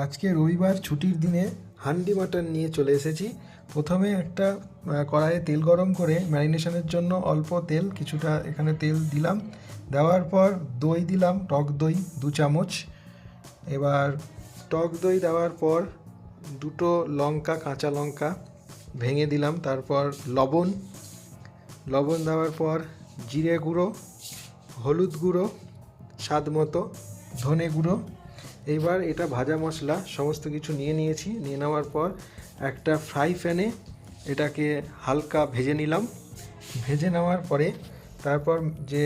আজকে রবিবার ছুটির দিনে হান্ডি মাটন নিয়ে চলে এসেছি। প্রথমে একটা কড়াইয়ে তেল গরম করে ম্যারিনেশনের জন্য অল্প তেল কিছুটা এখানে তেল দিলাম। দেওয়ার পর দই দিলাম, টক দই 2 চামচ। এবার টক দই দেওয়ার পর দুটো লঙ্কা, কাঁচা লঙ্কা ভেঙে দিলাম। তারপর লবণ দেওয়ার পর জিরে গুঁড়ো, হলুদ গুঁড়ো স্বাদ মতো, ধনে গুঁড়ো। এইবার এটা ভাজা মশলা সমস্ত কিছু নিয়ে নিয়েছি। নিয়ে নেওয়ার পর একটা ফ্রাই প্যানে এটাকে হালকা ভেজে নিলাম। ভেজে নেওয়ার পরে তারপর যে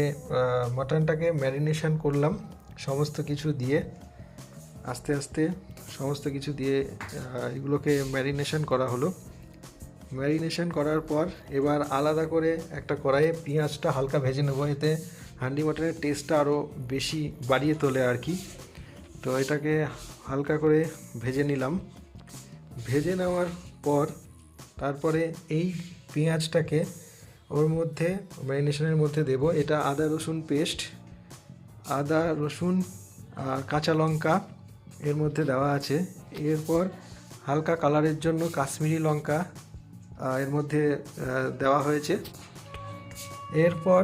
মাটনটাকে ম্যারিনেশন করলাম সমস্ত কিছু দিয়ে, আস্তে আস্তে সমস্ত কিছু দিয়ে এগুলোকে ম্যারিনেশন করা হলো। ম্যারিনেশন করার পর এবার আলাদা করে একটা কড়াইয়ে পেঁয়াজটা হালকা ভেজে নেবো, এতে হান্ডি মাটনের টেস্টটা আরও বেশি বাড়িয়ে তোলে আর কি। তো এটাকে হালকা করে ভেজে নিলাম। ভেজে নেওয়ার পর তারপরে এই পেঁয়াজটাকে ওর মধ্যে ম্যারিনেশনের মধ্যে দেব। এটা আদা রসুন পেস্ট, আদা রসুন আর কাঁচা লঙ্কা এর মধ্যে দেওয়া আছে। এরপর হালকা কালারের জন্য কাশ্মীরি লঙ্কা এর মধ্যে দেওয়া হয়েছে। এরপর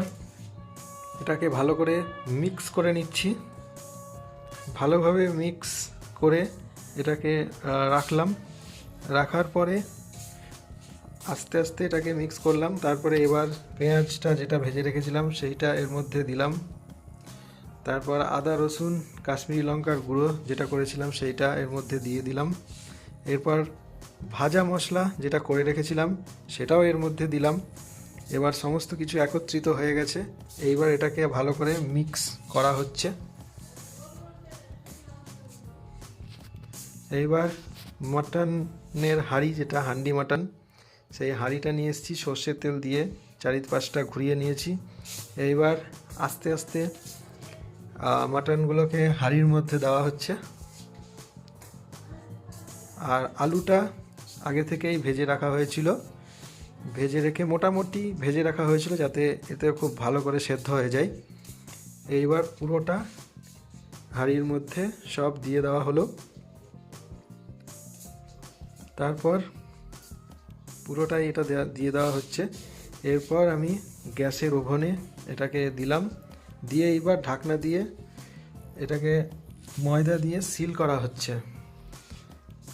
এটাকে ভালো করে মিক্স করে নিচ্ছি। ভালোভাবে মিক্স করে এটাকে রাখলাম। রাখার পরে আস্তে আস্তে এটাকে মিক্স করলাম। তারপরে এবার পেঁয়াজটা যেটা ভেজে রেখেছিলাম সেইটা এর মধ্যে দিলাম। তারপর আদা রসুন কাশ্মীরি লঙ্কার গুঁড়ো যেটা করেছিলাম সেইটা এর মধ্যে দিয়ে দিলাম। এরপর ভাজা মশলা যেটা করে রেখেছিলাম সেটাও এর মধ্যে দিলাম। এবার সমস্ত কিছু একত্রিত হয়ে গেছে। এইবার এটাকে ভালো করে মিক্স করা হচ্ছে। এইবার মাটনের হাঁড়ি, যেটা হান্ডি মাটন, সেই হাঁড়িটা নিয়ে এসেছি, সর্ষের তেল দিয়ে চারিপাশটা ঘুরিয়ে নিয়েছি। এইবার আস্তে আস্তে মাটনগুলোকে হাঁড়ির মধ্যে দেওয়া হচ্ছে। আর আলুটা আগে থেকেই ভেজে রাখা হয়েছিল, ভেজে রেখে মোটামুটি ভেজে রাখা হয়েছিল যাতে এতে খুব ভালো করে সেদ্ধ হয়ে যায়। এইবার পুরোটা হাঁড়ির মধ্যে সব দিয়ে দেওয়া হলো। তারপর পুরোটাই এটা দিয়ে দেওয়া হচ্ছে। এরপর আমি গ্যাসের ওভেনে এটাকে দিলাম। দিয়ে এইবার ঢাকনা দিয়ে এটাকে ময়দা দিয়ে সিল করা হচ্ছে।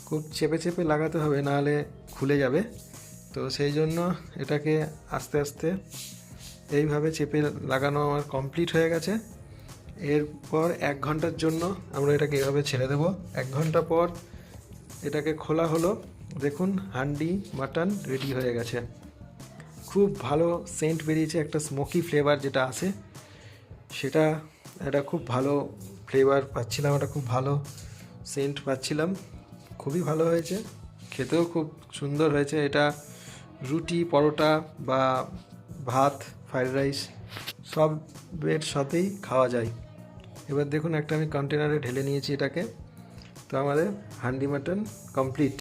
খুব চেপে চেপে লাগাতে হবে, নাহলে খুলে যাবে। তো সেই জন্য এটাকে আস্তে আস্তে এইভাবে চেপে লাগানো আমার কমপ্লিট হয়ে গেছে। এরপর 1 ঘন্টার জন্য আমরা এটাকে এভাবে ছেড়ে দেব। 1 ঘন্টা পর এটাকে খোলা হলো। দেখুন হান্ডি মাটন রেডি হয়ে গেছে। খুব ভালো সেন্ট বেরিয়েছে, একটা স্মোকি ফ্লেভার যেটা আছে সেটা, এটা খুব ভালো ফ্লেভার পাচ্ছিলাম, এটা খুব ভালো সেন্ট পাচ্ছিলাম। খুবই ভালো হয়েছে, খেতেও খুব সুন্দর হয়েছে। এটা রুটি, পরোটা বা ভাত, ফ্রাইড রাইস সবের সাথেই খাওয়া যায়। এবার দেখুন একটা আমি কন্টেনারে ঢেলে নিয়েছি এটাকে। তো আমাদের হান্ডি মাটন কমপ্লিট।